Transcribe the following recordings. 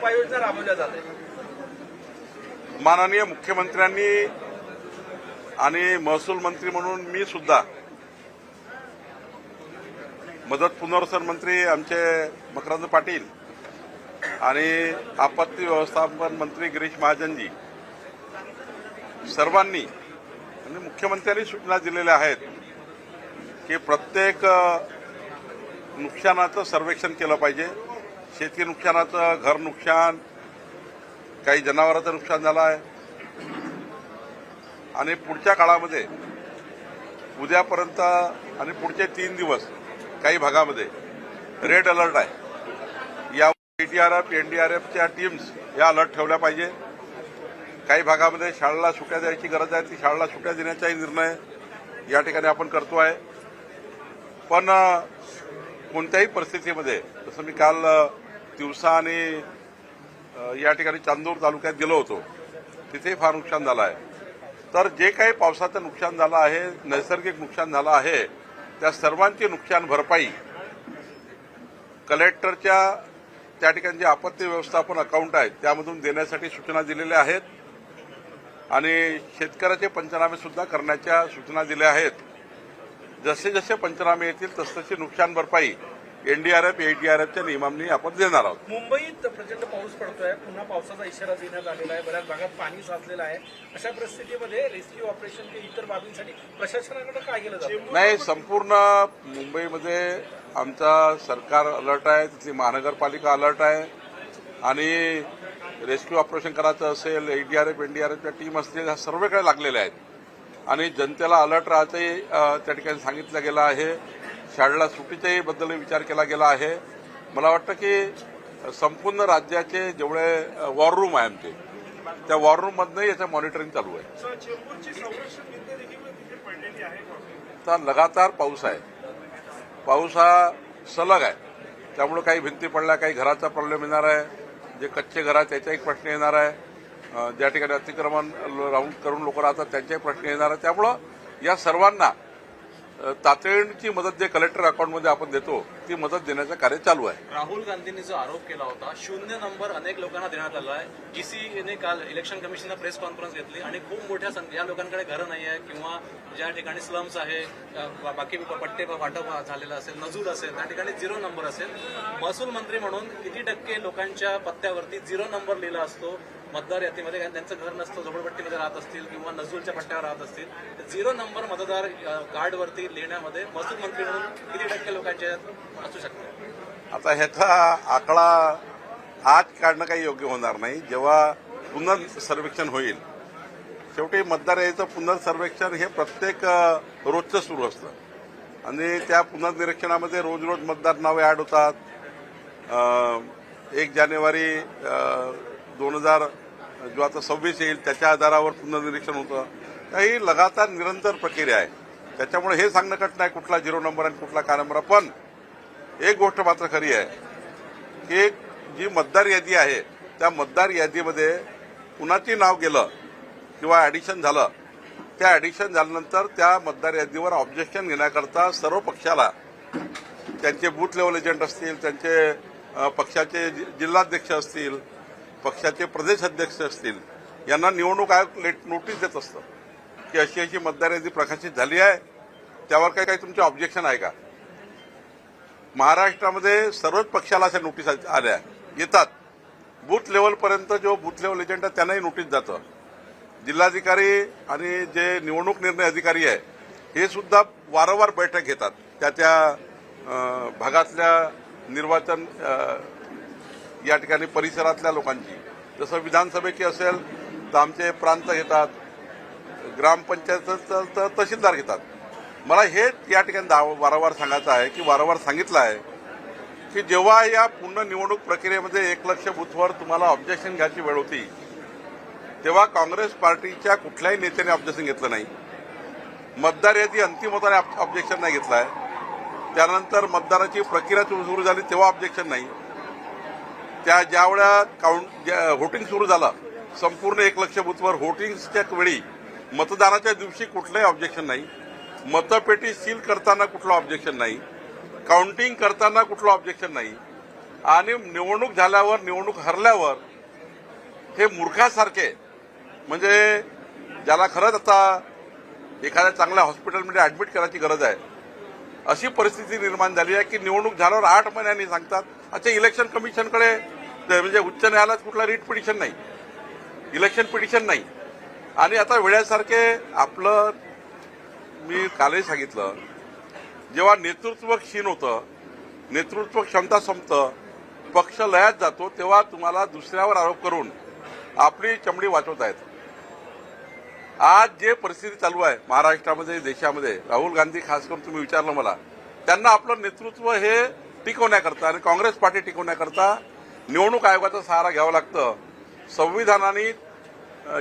उपाययोजना राबवल्या जात आहेत? माननीय मुख्यमंत्र्यांनी आणि महसूल मंत्री म्हणून मी सुद्धा, मदत पुनर्वसन मंत्री आमचे मकरंद पाटील आणि आपत्ती व्यवस्थापन मंत्री गिरीश महाजनजी सर्वांनी आणि मुख्यमंत्र्यांनी सूचना दिलेल्या आहेत की प्रत्येक नुकसानाचं सर्वेक्षण केलं पाहिजे. शेती नुकसानाचं, घर नुकसान, काही जनावरांचं नुकसान झालं आहे आणि पुढच्या काळामध्ये उद्यापर्यंत आणि पुढचे 3 दिवस काही भागामध्ये रेड अलर्ट आहे. या एटीआरएफ, एनडीआरएफच्या टीम्स या अलर्ट ठेवल्या पाहिजे. काही भागामध्ये शाळेला सुट्ट्या द्यायची गरज आहे, ती शाळेला सुट्ट्या देण्याचाही निर्णय या ठिकाणी आपण करतो आहे. पण कोणत्याही परिस्थितीमध्ये, जसं मी काल तिवसा आणि या ठिकाणी चांदूर तालुक्यात गेलो होतो, तिथे फार नुकसान झालं आहे. तर जे काही पावसाचं नुकसान झालं आहे, नैसर्गिक नुकसान झालं आहे, त्या सर्वांची नुकसान भरपाई कलेक्टरच्या त्या ठिकाणी जे आपत्ती व्यवस्थापन अकाउंट आहेत त्यामधून देण्यासाठी सूचना दिलेल्या आहेत आणि शेतकऱ्याचे पंचनामे सुद्धा करण्याच्या सूचना दिल्या आहेत. जसे जसे पंचनामे येतील तसतशी नुकसान भरपाई एनडीआरएफ, एटीआरएफच्या नियमांनी आपण देणार आहोत. मुंबईत प्रचंड पाऊस पडतोय, पुन्हा पावसाचा इशारा देण्यात आलेला आहे, बऱ्याच भागात पाणी साचलेलं आहे. अशा परिस्थितीमध्ये रेस्क्यू ऑपरेशन ते इतर बाबींसाठी प्रशासनाकडे काय केलं जातं? नाही, संपूर्ण मुंबईमध्ये आमचा सरकार अलर्ट आहे, तिथली महानगरपालिका अलर्ट आहे आणि रेस्क्यू ऑपरेशन करायचं असेल, एटीआरएफ, एनडीआरएफच्या टीम असतील, ह्या सर्वेकडे लागलेल्या आहेत आणि जनतेला अलर्ट राहतही त्या ठिकाणी सांगितलं गेलं आहे. शाळेला सुट्टीच्याही बद्दल विचार केला गेला आहे. मला वाटतं की संपूर्ण राज्याचे जेवढे वॉर रूम आहे आमचे, त्या वॉर रूममधनंही याचं मॉनिटरिंग चालू आहे. तर लगातार पाऊस आहे, पाऊस हा सलग आहे, त्यामुळे काही भिंती पडल्या, काही घराचा प्रॉब्लेम येणार आहे, जे कच्चे घर आहेत त्याचा एक प्रश्न येणार आहे, ज्या ठिकाणी अतिक्रमण राऊंड करून लोक राहतात त्यांचाही प्रश्न येणार आहे. त्यामुळं या सर्वांना तातडीची मदत जे कलेक्टर अकाउंटमध्ये आपण देतो ती मदत देण्याचं कार्य चालू आहे. राहुल गांधींनी जो आरोप केला होता, 0 नंबर अनेक लोकांना देण्यात आला आहे. ईसीने काल इलेक्शन कमिशननं प्रेस कॉन्फरन्स घेतली आणि खूप मोठ्या ज्या लोकांकडे घरं नाही आहे किंवा ज्या ठिकाणी स्लम्स आहे, बाकी पट्टे वाटप झालेलं असेल, नजूल असेल, त्या ठिकाणी 0 नंबर असेल. महसूल मंत्री म्हणून किती टक्के लोकांच्या पत्त्यावरती 0 नंबर लिहिला असतो मतदार यादीमध्ये? कारण त्यांचं घर नसतं, झोपडपट्टीमध्ये राहत असतील किंवा नजूलच्या पट्ट्यावर राहत असतील, 0 नंबर मतदार कार्डवरती लिहिण्यामध्ये महसूल मंत्री म्हणून किती टक्के लोकांच्या असू शकते? आता ह्याचा आकडा आज काढणं काही योग्य होणार नाही. जेव्हा पुनर्सर्वेक्षण होईल, शेवटी मतदार यायचं पुनर्सर्वेक्षण हे प्रत्येक रोजचं सुरू असतं आणि त्या पुनर्निरीक्षणामध्ये रोज रोज मतदार नावे ऍड होतात. 1 जानेवारी 2000 जो आता 26 येईल त्याच्या आधारावर पुनर्निरीक्षण होतं. ही लगातार निरंतर प्रक्रिया आहे. त्याच्यामुळे हे सांगणं कठीण आहे कुठला 0 नंबर आणि कुठला काय नंबर. पण एक गोष्ट मात्र खरी आहे की जी मतदार यादी आहे त्या मतदार यादीमध्ये कुणाची नाव गेलं किंवा ॲडिशन झालं, त्या ॲडिशन झाल्यानंतर त्या मतदार यादीवर ऑब्जेक्शन घेण्याकरता सर्व पक्षाला, त्यांचे बूथ लेव्हल एजंट असतील, त्यांचे पक्षाचे जिल्हाध्यक्ष असतील, पक्षाचे प्रदेश अध्यक्ष असतील, यांना निवडणूक आयोग नोटीस देत असतं की अशी अशी मतदार यादी प्रकाशित झाली आहे, त्यावर काही तुमचे ऑब्जेक्शन आहे का? महाराष्ट्रामध्ये सर्वच पक्षाला अशा नोटीस आल्या येतात. बूथ लेव्हलपर्यंत जो बूथ लेव्हल एजंट आहे त्यांनाही नोटीस जातं. जिल्हाधिकारी आणि जे निवडणूक निर्णय अधिकारी आहे हे सुद्धा वारंवार बैठक घेतात त्या भागातल्या निर्वाचन या ठिकाणी परिसरातल्या लोकांची. जसं विधानसभेची असेल तर आमचे प्रांत घेतात, ग्रामपंचायत तर तहसीलदार घेतात. मला हे या ठिकाणी वारंवार सांगायचं आहे की वारंवार सांगितलं आहे की जेव्हा या पूर्ण निवडणूक प्रक्रियेमध्ये 1 लक्ष बूथवर तुम्हाला ऑब्जेक्शन घ्यायची वेळ होती, तेव्हा काँग्रेस पार्टीच्या कुठल्याही नेत्याने ऑब्जेक्शन घेतलं नाही. मतदार यादी अंतिम होताना ऑब्जेक्शन नाही घेतलं आहे. त्यानंतर मतदानाची प्रक्रिया सुरू झाली तेव्हा ऑब्जेक्शन नाही. त्या ज्यावेळेला व्होटिंग सुरू झालं, संपूर्ण 1 लक्ष बूथवर व्होटिंगच्या वेळी मतदानाच्या दिवशी कुठलंही ऑब्जेक्शन नाही. मतपेटी सील करताना कुठलं ऑब्जेक्शन नाही. काउंटिंग करताना कुठलं ऑब्जेक्शन नाही. आणि निवडणूक झाल्यावर निवडणूक हरल्यावर हे मूर्खासारखे, म्हणजे ज्याला खरंच आता एखाद्या चांगल्या हॉस्पिटलमध्ये ऍडमिट करायची गरज आहे अशी परिस्थिती निर्माण झाली आहे की निवडणूक झाल्यावर 8 महिन्यांनी सांगतात. अच्छा, इलेक्शन कमिशनकडे म्हणजे उच्च न्यायालयात कुठला रीट पिटिशन नाही, इलेक्शन पिटिशन नाही. आणि आता वेळासारखे आपलं, मी कालही सांगितलं, जेव्हा नेतृत्व क्षीण होतं, नेतृत्व क्षमता संपतं, पक्ष लयात जातो, तेव्हा तुम्हाला दुसऱ्यावर आरोप करून आपली चमडी वाचवता येते. आज जे परिस्थिती चालू आहे महाराष्ट्रामध्ये, देशामध्ये, राहुल गांधी खास करून तुम्ही विचारलं मला, त्यांना आपलं नेतृत्व हे टिकवण्याकरता आणि काँग्रेस पार्टी टिकवण्याकरता निवडणूक आयोगाचा सहारा घ्यावा लागतं. संविधानाने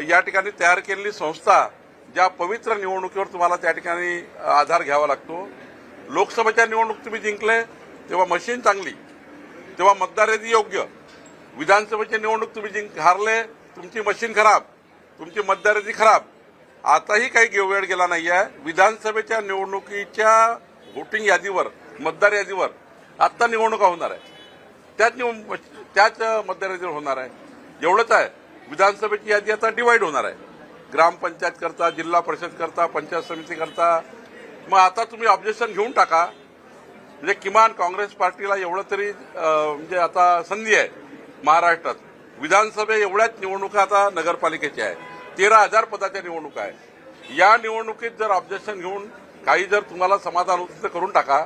या ठिकाणी तयार केलेली संस्था, ज्या पवित्र निवडणुकीवर तुम्हाला त्या ठिकाणी आधार घ्यावा लागतो. लोकसभेच्या निवडणूक तुम्ही जिंकले तेव्हा मशीन चांगली, तेव्हा मतदार यादी योग्य. विधानसभेची निवडणूक तुम्ही हारले, तुमची मशीन खराब, तुमची मतदार यादी खराब. आताही काही वेळ गेला नाहीये. विधानसभेच्या निवडणुकीच्या व्होटिंग यादीवर, मतदार यादीवर आता निवडणुका होणार आहे, त्याच मतदार यादीवर होणार आहे. एवढंच आहे, विधानसभेची यादी आता डिवाइड होणार आहे, ग्रामपंचायत करता, जिल्हा परिषद करता, पंचायत समिती करता. मग आता तुम्ही ऑब्जेक्शन घेऊन टाका, म्हणजे किमान काँग्रेस पार्टीला एवढं तरी म्हणजे आता संधी आहे. महाराष्ट्रात विधानसभे एवढ्याच निवडणुका आता नगरपालिकेच्या आहे, 13,000 पदाच्या निवडणुका आहे. या निवडणुकीत जर ऑब्जेक्शन घेऊन काही जर तुम्हाला समाधान होतं तर करून टाका,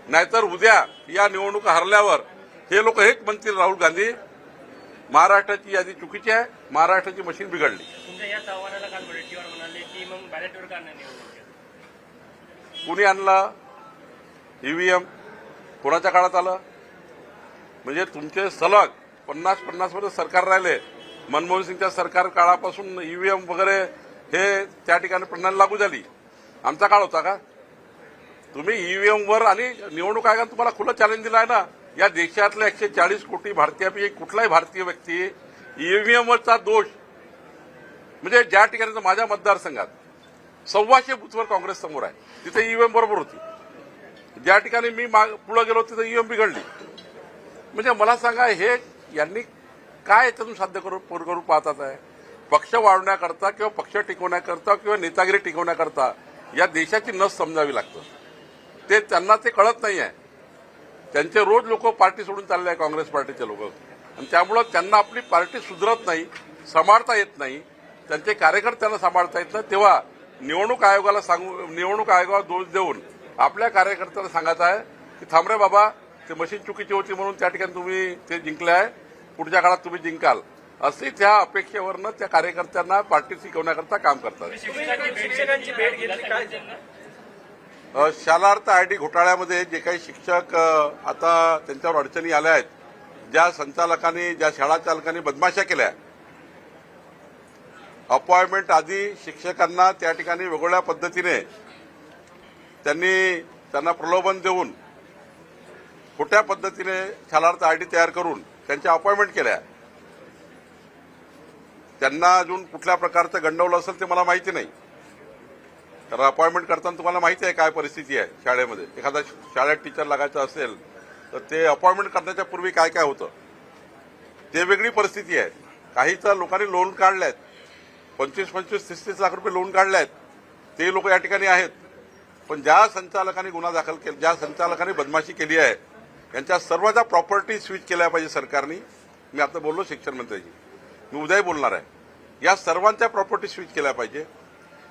नाहीतर उद्या या निवडणुका हरल्यावर हे लोक हेच म्हणतील, राहुल गांधी महाराष्ट्राची यादी चुकीची आहे, महाराष्ट्राची मशीन बिघडली. तुमच्या याच आव्हानाला काल वडेट्टीवार म्हणाले की मग बॅलेटवर का नाही निवडणूक? कुणी आणलं ईव्हीएम? कोणाच्या काळात आलं? म्हणजे तुमचे सलग 50 वर्ष सरकार राहिले. मनमोहन सिंगच्या सरकार काळापासून ईव्हीएम वगैरे हे त्या ठिकाणी प्रणाली लागू झाली. आमचा काळ होता का? तुम्ही ईव्हीएमवर आणि निवडणूक आयोगाने तुम्हाला खुलं चॅलेंज दिलं आहे ना. या देशातल्या 140 कोटी भारतीयापैकी कुठलाही भारतीय व्यक्ती ईव्हीएमवरचा दोष, म्हणजे ज्या ठिकाणी माझ्या मतदारसंघात 1,200 बूथवर काँग्रेस समोर आहे, तिथे ईव्हीएम बरोबर होती. ज्या ठिकाणी मी पुढे गेलो तिथे ईव्हीएम बिघडली. म्हणजे मला सांगा, हे यांनी काय याच्यातून साध्य करू पाहतात आहे? पक्ष वाढवण्याकरता किंवा पक्ष टिकवण्याकरता किंवा नेतागिरी टिकवण्याकरता या देशाची नस समजावी लागतं. ते त्यांना ते कळत नाही आहे. त्यांचे रोज लोक पार्टी सोडून चालले आहे, काँग्रेस पार्टीचे लोक, आणि त्यामुळं त्यांना आपली पार्टी सुधरत नाही, सांभाळता येत नाही, त्यांचे कार्यकर्त्यांना सांभाळता येत नाही. तेव्हा निवडणूक आयोगाला दोष देऊन आपल्या कार्यकर्त्यांना सांगायचं आहे की थांब रे बाबा, ते मशीन चुकीची होती म्हणून त्या ठिकाणी तुम्ही ते जिंकले आहे, पुढच्या काळात तुम्ही जिंकाल, अशी त्या अपेक्षेवरनं त्या कार्यकर्त्यांना पार्टी शिकवण्याकरता काम करतात. शिक्षकांची भेट घेतली काय? शालार्थ आयडी घोटाळ्यामध्ये जे काही शिक्षक आता त्यांच्यावर अडचणी आल्या आहेत, ज्या संचालकांनी, ज्या शाळा चालकांनी बदमाशा केल्या, अपॉइंटमेंट आधी शिक्षकांना त्या ठिकाणी वेगवेगळ्या पद्धतीने त्यांना प्रलोभन देऊन खोट्या पद्धतीने शालार्थ आयडी तयार करून त्यांच्या अपॉइंटमेंट केल्या. त्यांना अजून कुठल्या प्रकारचं गंडवलं असेल ते मला माहिती नाही, कारण अपॉइंटमेंट करताना तुम्हाला माहिती आहे काय परिस्थिती आहे शाळेमध्ये. एखादा शाळेत टीचर लागायचं असेल तर ते अपॉइंटमेंट करण्याच्या पूर्वी काय काय होतं ते वेगळी परिस्थिती आहे. काही तर लोकांनी लोन काढले आहेत, 25-25, 30-30 लाख रुपये लोन काढले आहेत, ते लोक या ठिकाणी आहेत. पण ज्या संचालकांनी गुन्हा दाखल केला, ज्या संचालकांनी बदमाशी केली आहे, यांच्या सर्वांच्या प्रॉपर्टी स्विच केल्या पाहिजे सरकारने. मी आता बोललो शिक्षण मंत्र्याची, मी उद्याही बोलणार आहे. या सर्वांच्या प्रॉपर्टी स्विच केल्या पाहिजे,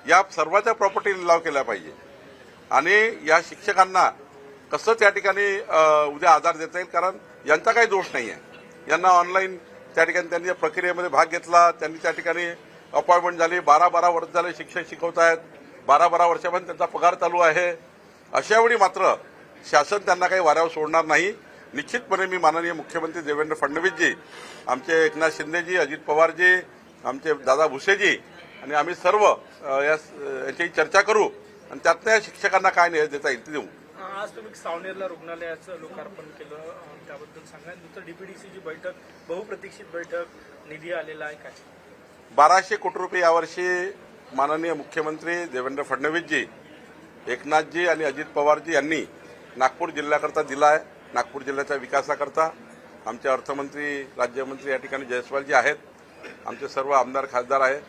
या सर्वांच्या प्रॉपर्टी लिलाव केल्या पाहिजे. आणि या शिक्षकांना कसं त्या ठिकाणी उद्या आधार देता येईल, कारण यांचा काही दोष नाही आहे. यांना ऑनलाईन त्या ठिकाणी त्यांनी प्रक्रियेमध्ये भाग घेतला, त्यांनी त्या ठिकाणी अपॉइंटमेंट झाली, 12-12 वर्ष झाले शिक्षक शिकवत आहेत, 12-12 वर्षापर्यंत त्यांचा पगार चालू आहे. अशावेळी मात्र शासन त्यांना काही वाऱ्यावर सोडणार नाही. निश्चितपणे मी माननीय मुख्यमंत्री देवेंद्र फडणवीसजी, आमचे एकनाथ शिंदेजी, अजित पवारजी, आमचे दादा भुसेजी आणि आम्ही सर्व याची चर्चा करू आणि त्यातल्या या शिक्षकांना काय न्याय देता येईल ते देऊ. आज तुम्ही सावनेरला रुग्णालयाचं लोकार्पण केलं, त्याबद्दल सांगा. नंतर डीपीडीसीची बैठक, बहुप्रतीक्षित बैठक, निधी आलेला आहे काय? 1200 कोटी रुपये यावर्षी माननीय मुख्यमंत्री देवेंद्र फडणवीसजी, एकनाथजी आणि अजित पवारजी यांनी नागपूर जिल्ह्याकरता दिला आहे, नागपूर जिल्ह्याच्या विकासाकरता. आमचे अर्थमंत्री राज्यमंत्री या ठिकाणी जयस्वालजी आहेत, आमचे सर्व आमदार खासदार आहेत.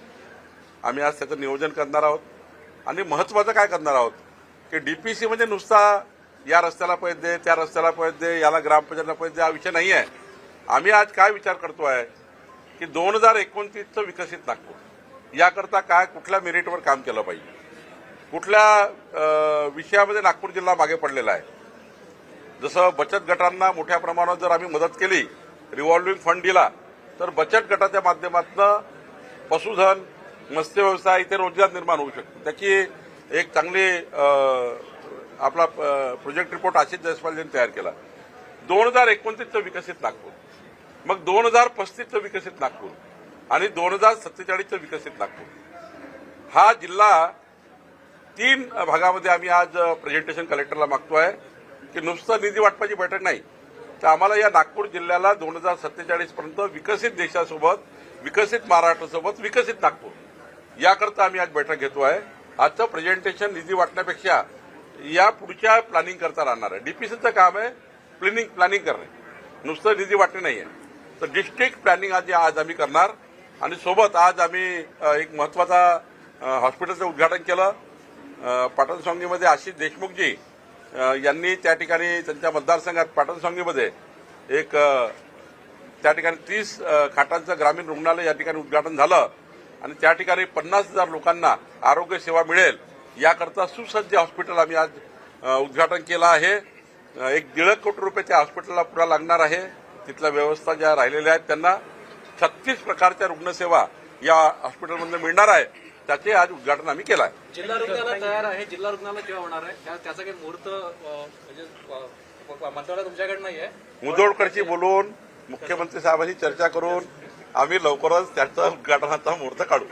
आम्ही आज त्याचं नियोजन करणार आहोत आणि महत्त्वाचं काय करणार आहोत की डीपीसी म्हणजे नुसता या रस्त्याला पैसे दे, त्या रस्त्याला पैसे दे, याला ग्रामपंचायतला पैसे दे, हा विषय नाही आहे. आम्ही आज काय विचार करतो आहे की 2029चं विकसित नागपूर याकरता काय कुठल्या मेरिटवर काम केलं पाहिजे, कुठल्या विषयामध्ये नागपूर जिल्हा मागे पडलेला आहे. जसं बचत गटांना मोठ्या प्रमाणात जर आम्ही मदत केली, रिव्हॉल्व्हिंग फंड दिला, तर बचत गटाच्या माध्यमातून पशुधन, मत्स्य व्यवसाय इथे रोजगार निर्माण होऊ शकतो. त्याची एक चांगली आपला प्रोजेक्ट रिपोर्ट आशिष जयस्वालजींनी तयार केला. 2029चं विकसित नागपूर, मग 2035चं विकसित नागपूर आणि 2047चं विकसित नागपूर. हा जिल्हा 3 भागामध्ये आम्ही आज प्रेझेंटेशन कलेक्टरला मागतोय की नुसतं निधी वाटपाची बैठक नाही, तर आम्हाला या नागपूर जिल्ह्याला 2047 पर्यंत विकसित देशासोबत, विकसित महाराष्ट्रासोबत विकसित नागपूर याकरता आम्ही आज बैठक घेतो आहे. आजचं प्रेझेंटेशन निधी वाटण्यापेक्षा या पुढच्या प्लॅनिंग करता राहणार आहे. डीपीसीचं काम आहे प्लॅनिंग करणे, नुसतं निधी वाटणे नाही आहे. तर डिस्ट्रिक्ट प्लॅनिंग आज आम्ही करणार आणि सोबत आज आम्ही एक महत्वाचा हॉस्पिटलचं उद्घाटन केलं. पाटणसोंगीमध्ये आशिष देशमुखजी यांनी त्या ठिकाणी त्यांच्या मतदारसंघात पाटणसोंगीमध्ये एक त्या ठिकाणी 30 खाटांचं ग्रामीण रुग्णालय या ठिकाणी उद्घाटन झालं आणि त्या ठिकाणी 50,000 लोकांना आरोग्य सेवा मिळेल याकरता सुसज्ज हॉस्पिटल आम्ही आज उद्घाटन केलं आहे. 1.5 कोटी रुपये त्या हॉस्पिटलला पुरा लागणार आहे. तिथल्या व्यवस्था ज्या राहिलेल्या आहेत त्यांना 36 प्रकारच्या रुग्णसेवा या हॉस्पिटलमधून मिळणार आहे. त्याचे आज उद्घाटन आम्ही केलं आहे. जिल्हा रुग्णालय तयार आहे. जिल्हा रुग्णालय केव्हा होणार आहे त्याचा काही मुहूर्त म्हणजे मंत्रालय तुमच्याकडे नाही आहे. मुधोळकरशी बोलून मुख्यमंत्री साहेबांशी चर्चा करून आम्ही लवकरच त्याचं उद्घाटनाचा मुहूर्त काढू.